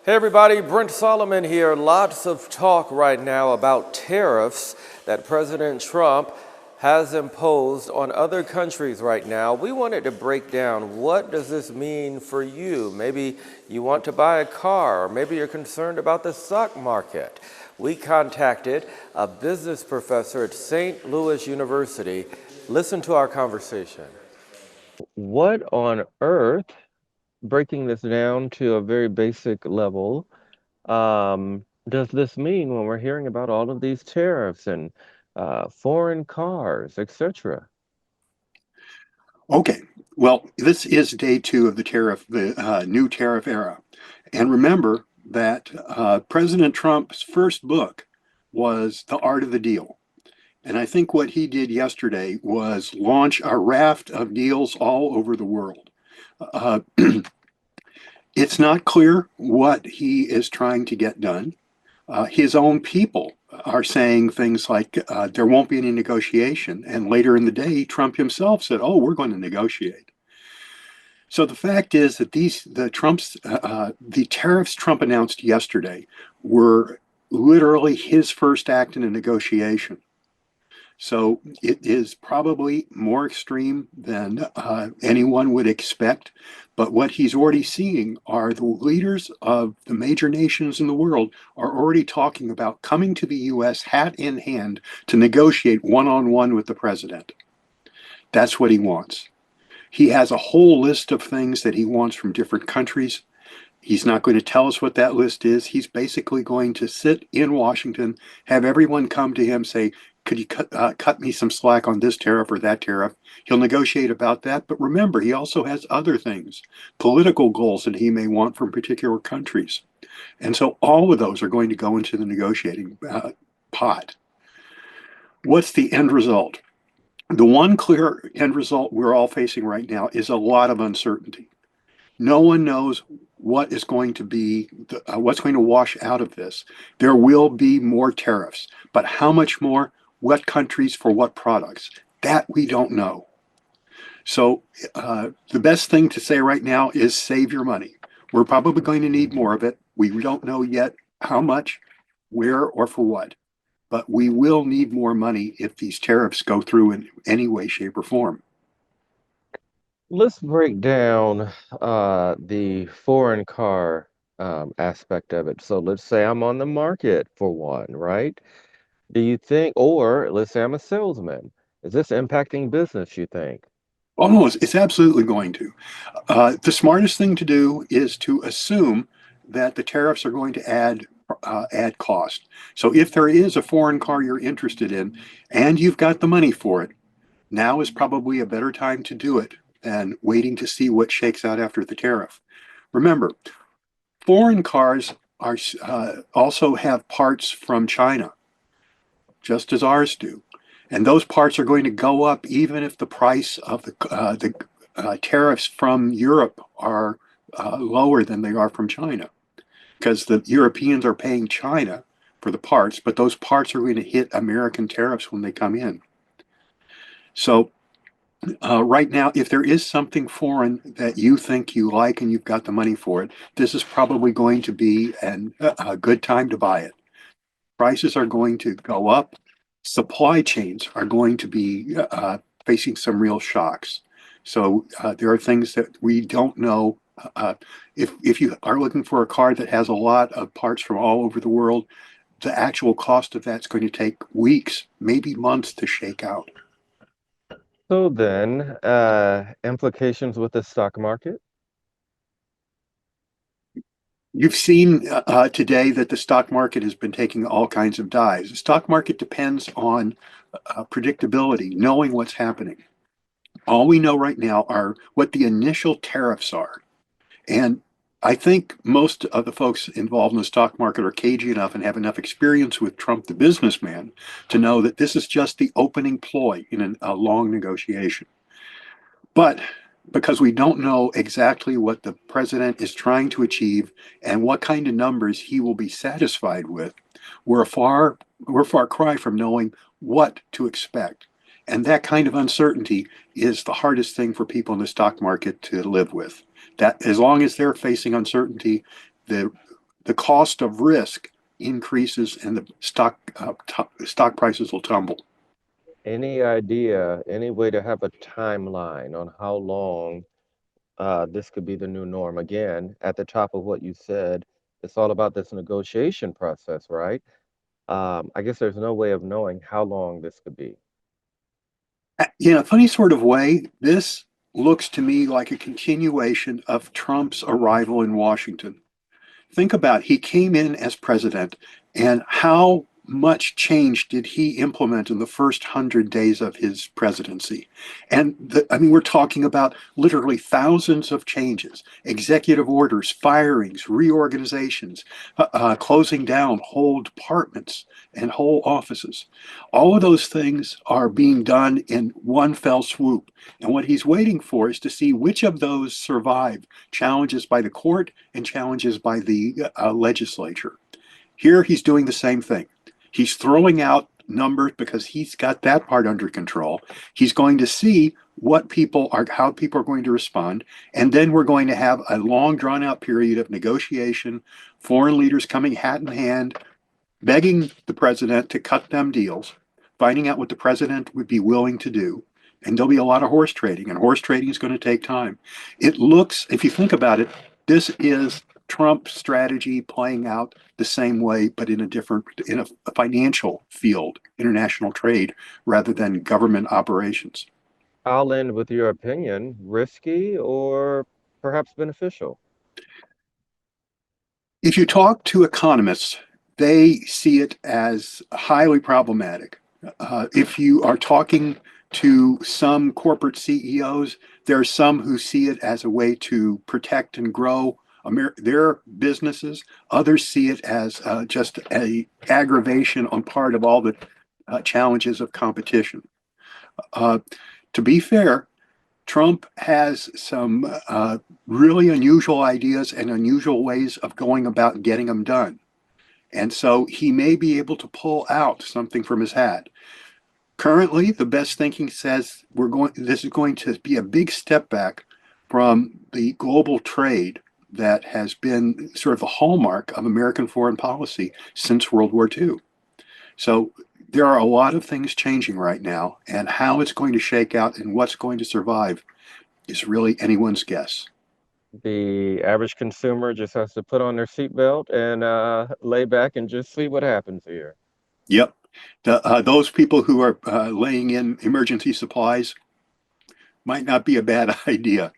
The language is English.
Hey everybody, Brent Solomon here. Lots of talk right now about tariffs that President Trump has imposed on other countries right now. We wanted to break down, what does this mean for you? Maybe you want to buy a car, or maybe you're concerned about the stock market. We contacted a business professor at St. Louis University. Listen to our conversation. What on earth, breaking this down to a very basic level, does this mean when we're hearing about all of these tariffs and foreign cars, etc.? Okay, well, this is day two of the new tariff era. And remember that President Trump's first book was The Art of the Deal. And I think what he did yesterday was launch a raft of deals all over the world. Uh, it's not clear what he is trying to get done. His own people are saying things like there won't be any negotiation. And later in the day, Trump himself said, "Oh, we're going to negotiate." So the fact is that the tariffs Trump announced yesterday were literally his first act in a negotiation. So it is probably more extreme than anyone would expect. But what he's already seeing are the leaders of the major nations in the world are already talking about coming to the US hat in hand to negotiate one-on-one with the president. That's what he wants. He has a whole list of things that he wants from different countries. He's not going to tell us what that list is. He's basically going to sit in Washington, have everyone come to him, say, could you cut me some slack on this tariff or that tariff? He'll negotiate about that. But remember, he also has other things, political goals that he may want from particular countries. And so all of those are going to go into the negotiating pot. What's the end result? The one clear end result we're all facing right now is a lot of uncertainty. No one knows what is going to be, what's going to wash out of this. There will be more tariffs, but how much more, what countries for what products, that we don't know. So the best thing to say right now is save your money. We're probably going to need more of it. We don't know yet how much, where, or for what, but we will need more money if these tariffs go through in any way, shape, or form. Let's break down the foreign car aspect of it. So let's say I'm on the market for one, right? Do you think, or let's say I'm a salesman, is this impacting business, you think? Oh, no, it's absolutely going to. The smartest thing to do is to assume that the tariffs are going to add cost. So if there is a foreign car you're interested in and you've got the money for it, now is probably a better time to do it than waiting to see what shakes out after the tariff. Remember, foreign cars are also have parts from China, just as ours do. And those parts are going to go up even if the price of the tariffs from Europe are lower than they are from China, because the Europeans are paying China for the parts, but those parts are going to hit American tariffs when they come in. So right now, if there is something foreign that you think you like and you've got the money for it, this is probably going to be a good time to buy it. Prices are going to go up. Supply chains are going to be facing some real shocks. So there are things that we don't know. If you are looking for a car that has a lot of parts from all over the world, the actual cost of that's going to take weeks, maybe months to shake out. So then, implications with the stock market? You've seen today that the stock market has been taking all kinds of dives. The stock market depends on predictability, knowing what's happening. All we know right now are what the initial tariffs are. And I think most of the folks involved in the stock market are cagey enough and have enough experience with Trump, the businessman, to know that this is just the opening ploy in a long negotiation. But because we don't know exactly what the president is trying to achieve and what kind of numbers he will be satisfied with, we're a far cry from knowing what to expect. And that kind of uncertainty is the hardest thing for people in the stock market to live with. That as long as they're facing uncertainty, the the cost of risk increases and the stock prices will tumble. Any idea, any way to have a timeline on how long this could be the new norm? Again, at the top of what you said, it's all about this negotiation process, right? I guess there's no way of knowing how long this could be. In a funny sort of way, this looks to me like a continuation of Trump's arrival in Washington. Think about it. He came in as president, and how much change did he implement in the first 100 days of his presidency? And I mean, we're talking about literally thousands of changes, executive orders, firings, reorganizations, closing down whole departments and whole offices. All of those things are being done in one fell swoop. And what he's waiting for is to see which of those survive challenges by the court and challenges by the legislature. Here he's doing the same thing. He's throwing out numbers because he's got that part under control. He's going to see how people are going to respond. And then we're going to have a long drawn out period of negotiation, foreign leaders coming hat in hand, begging the president to cut them deals, finding out what the president would be willing to do. And there'll be a lot of horse trading, and horse trading is going to take time. It looks, if you think about it, this is Trump's strategy playing out the same way, but in a financial field, international trade, rather than government operations. I'll end with your opinion, risky or perhaps beneficial? If you talk to economists, they see it as highly problematic. If you are talking to some corporate CEOs, there are some who see it as a way to protect and grow their businesses. Others see it as just a aggravation on part of all the challenges of competition. To be fair, Trump has some really unusual ideas and unusual ways of going about getting them done. And so he may be able to pull out something from his hat. Currently, the best thinking says this is going to be a big step back from the global trade that has been sort of the hallmark of American foreign policy since World War II. So there are a lot of things changing right now, and how it's going to shake out and what's going to survive is really anyone's guess. The average consumer just has to put on their seatbelt and lay back and just see what happens here. Yep. Those people who are laying in emergency supplies might not be a bad idea.